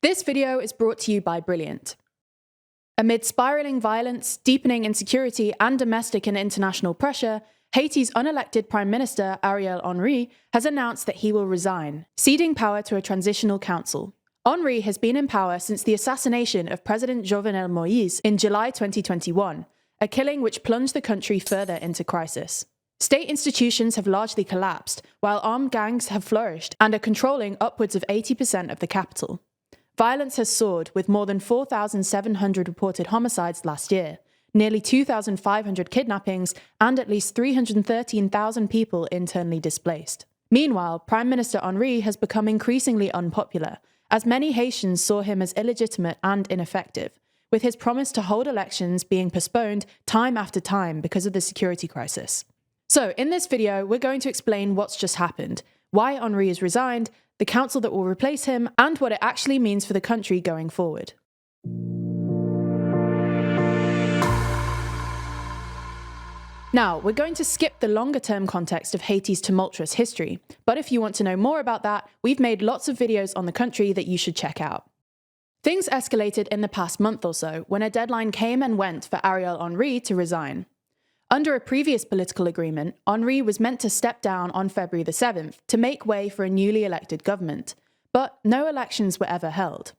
This video is brought to you by Brilliant. Amid spiraling violence, deepening insecurity, and domestic and international pressure, Haiti's unelected Prime Minister Ariel Henry has announced that he will resign, ceding power to a transitional council. Henry has been in power since the assassination of President Jovenel Moïse in July 2021, a killing which plunged the country further into crisis. State institutions have largely collapsed, while armed gangs have flourished and are controlling upwards of 80% of the capital. Violence has soared, with more than 4,700 reported homicides last year, nearly 2,500 kidnappings, and at least 313,000 people internally displaced. Meanwhile, Prime Minister Henry has become increasingly unpopular, as many Haitians saw him as illegitimate and ineffective, with his promise to hold elections being postponed time after time because of the security crisis. So, in this video, we're going to explain what's just happened, why Henry has resigned, the council that will replace him, and what it actually means for the country going forward. Now, we're going to skip the longer-term context of Haiti's tumultuous history, but if you want to know more about that, we've made lots of videos on the country that you should check out. Things escalated in the past month or so when a deadline came and went for Ariel Henry to resign. Under a previous political agreement, Henry was meant to step down on February the 7th to make way for a newly elected government, but no elections were ever held.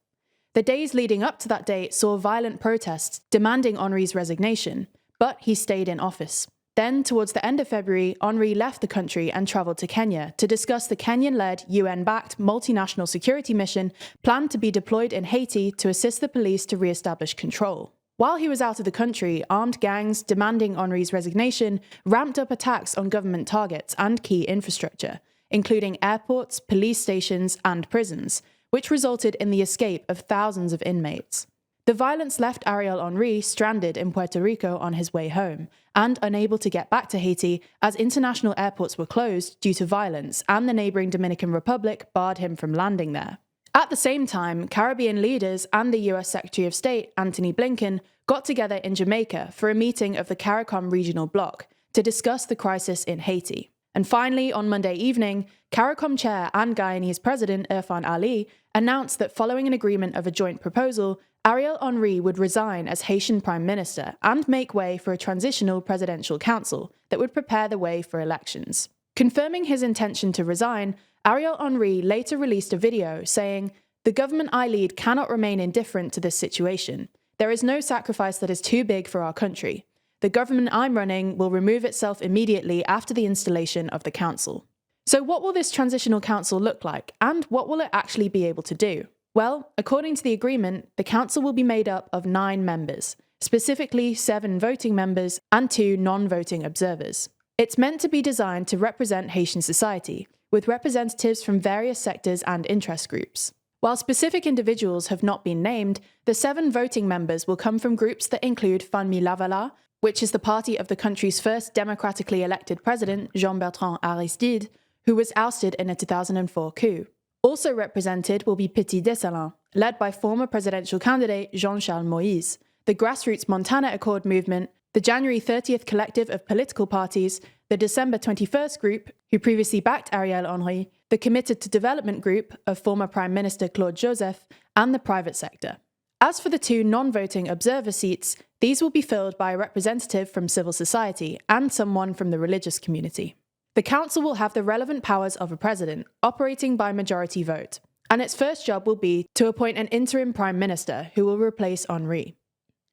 The days leading up to that date saw violent protests demanding Henry's resignation, but he stayed in office. Then, towards the end of February, Henry left the country and travelled to Kenya to discuss the Kenyan-led, UN-backed multinational security mission planned to be deployed in Haiti to assist the police to re-establish control. While he was out of the country, armed gangs demanding Henry's resignation ramped up attacks on government targets and key infrastructure, including airports, police stations, and prisons, which resulted in the escape of thousands of inmates. The violence left Ariel Henry stranded in Puerto Rico on his way home, and unable to get back to Haiti as international airports were closed due to violence and the neighbouring Dominican Republic barred him from landing there. At the same time, Caribbean leaders and the US Secretary of State, Antony Blinken, got together in Jamaica for a meeting of the CARICOM regional bloc to discuss the crisis in Haiti. And finally, on Monday evening, CARICOM chair and Guyanese president Irfan Ali announced that following an agreement of a joint proposal, Ariel Henry would resign as Haitian Prime Minister and make way for a transitional presidential council that would prepare the way for elections. Confirming his intention to resign, Ariel Henry later released a video saying, "The government I lead cannot remain indifferent to this situation. There is no sacrifice that is too big for our country. The government I'm running will remove itself immediately after the installation of the council." So what will this transitional council look like, and what will it actually be able to do? Well, according to the agreement, the council will be made up of 9 members, specifically 7 voting members and 2 non-voting observers. It's meant to be designed to represent Haitian society, with representatives from various sectors and interest groups. While specific individuals have not been named, the 7 voting members will come from groups that include Famille Lavala, which is the party of the country's first democratically elected president, Jean-Bertrand Aristide, who was ousted in a 2004 coup. Also represented will be Petit Dessalins, led by former presidential candidate Jean-Charles Moïse, the Grassroots Montana Accord movement, the January 30th collective of political parties, the December 21st group, who previously backed Ariel Henry, the Committed to Development group of former Prime Minister Claude Joseph, and the private sector. As for the 2 non-voting observer seats, these will be filled by a representative from civil society and someone from the religious community. The council will have the relevant powers of a president, operating by majority vote, and its first job will be to appoint an interim prime minister who will replace Henry.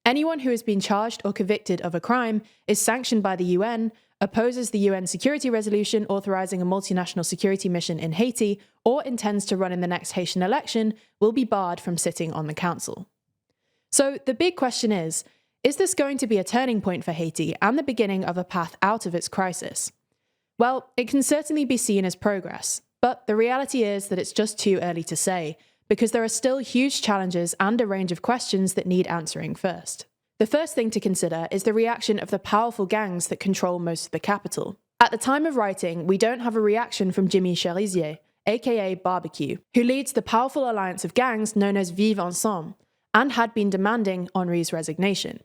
Anyone who has been charged or convicted of a crime, is sanctioned by the UN, opposes the UN security resolution authorizing a multinational security mission in Haiti, or intends to run in the next Haitian election, will be barred from sitting on the council. So the big question is this going to be a turning point for Haiti and the beginning of a path out of its crisis? Well, it can certainly be seen as progress, but the reality is that it's just too early to say, because there are still huge challenges and a range of questions that need answering first. The first thing to consider is the reaction of the powerful gangs that control most of the capital. At the time of writing, we don't have a reaction from Jimmy Cherizier, aka Barbecue, who leads the powerful alliance of gangs known as Vivre Ensemble, and had been demanding Henry's resignation.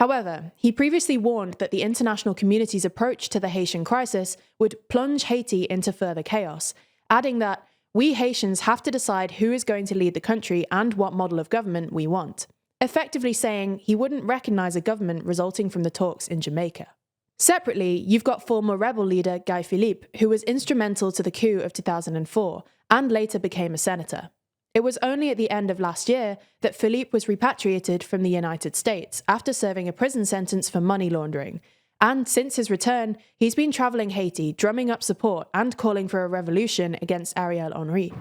However, he previously warned that the international community's approach to the Haitian crisis would plunge Haiti into further chaos, adding that we Haitians have to decide who is going to lead the country and what model of government we want, effectively saying he wouldn't recognise a government resulting from the talks in Jamaica. Separately, you've got former rebel leader Guy Philippe, who was instrumental to the coup of 2004 and later became a senator. It was only at the end of last year that Philippe was repatriated from the United States after serving a prison sentence for money laundering, and since his return, he's been travelling Haiti, drumming up support and calling for a revolution against Ariel Henry.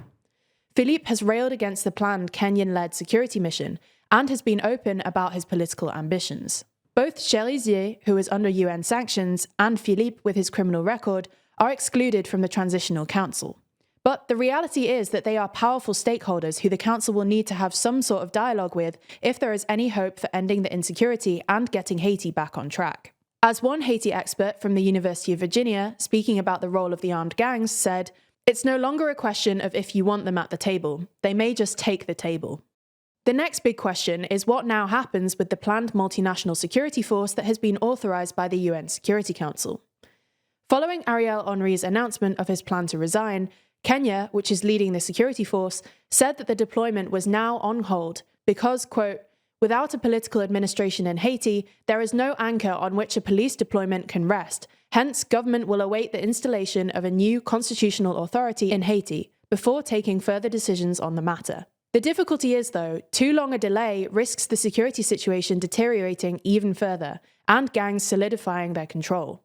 Philippe has railed against the planned Kenyan-led security mission and has been open about his political ambitions. Both Cherizier, who is under UN sanctions, and Philippe, with his criminal record, are excluded from the Transitional Council. But the reality is that they are powerful stakeholders who the Council will need to have some sort of dialogue with if there is any hope for ending the insecurity and getting Haiti back on track. As one Haiti expert from the University of Virginia, speaking about the role of the armed gangs, said, "It's no longer a question of if you want them at the table. They may just take the table." The next big question is what now happens with the planned multinational security force that has been authorised by the UN Security Council. Following Ariel Henry's announcement of his plan to resign, Kenya, which is leading the security force, said that the deployment was now on hold because, quote, "Without a political administration in Haiti, there is no anchor on which a police deployment can rest. Hence, government will await the installation of a new constitutional authority in Haiti before taking further decisions on the matter." The difficulty is, though, too long a delay risks the security situation deteriorating even further and gangs solidifying their control.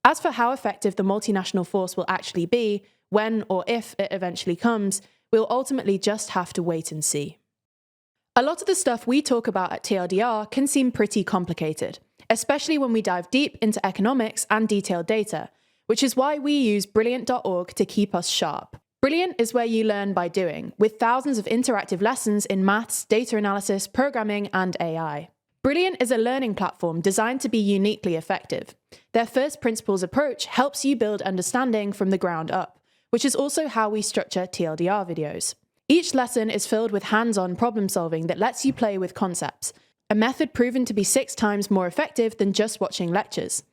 As for how effective the multinational force will actually be, when or if it eventually comes, we'll ultimately just have to wait and see. A lot of the stuff we talk about at TLDR can seem pretty complicated, especially when we dive deep into economics and detailed data, which is why we use Brilliant.org to keep us sharp. Brilliant is where you learn by doing, with thousands of interactive lessons in maths, data analysis, programming, and AI. Brilliant is a learning platform designed to be uniquely effective. Their first principles approach helps you build understanding from the ground up, which is also how we structure TLDR videos. Each lesson is filled with hands-on problem solving that lets you play with concepts, a method proven to be 6 times more effective than just watching lectures.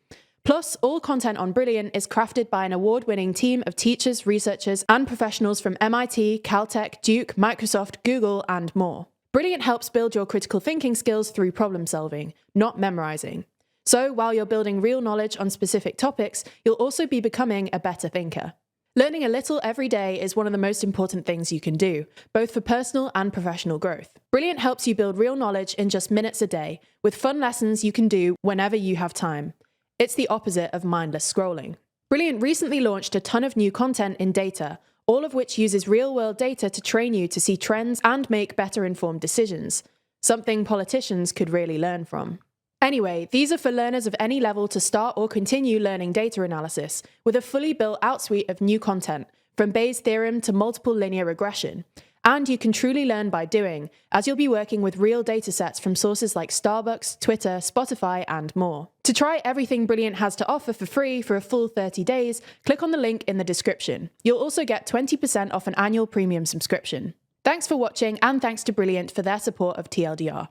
Plus, all content on Brilliant is crafted by an award-winning team of teachers, researchers, and professionals from MIT, Caltech, Duke, Microsoft, Google, and more. Brilliant helps build your critical thinking skills through problem solving, not memorizing. So, while you're building real knowledge on specific topics, you'll also be becoming a better thinker. Learning a little every day is one of the most important things you can do, both for personal and professional growth. Brilliant helps you build real knowledge in just minutes a day, with fun lessons you can do whenever you have time. It's the opposite of mindless scrolling. Brilliant recently launched a ton of new content in data, all of which uses real-world data to train you to see trends and make better-informed decisions, something politicians could really learn from. Anyway, these are for learners of any level to start or continue learning data analysis, with a fully built-out suite of new content, from Bayes' theorem to multiple linear regression. And you can truly learn by doing, as you'll be working with real datasets from sources like Starbucks, Twitter, Spotify, and more. To try everything Brilliant has to offer for free for a full 30 days, click on the link in the description. You'll also get 20% off an annual premium subscription. Thanks for watching, and thanks to Brilliant for their support of TLDR.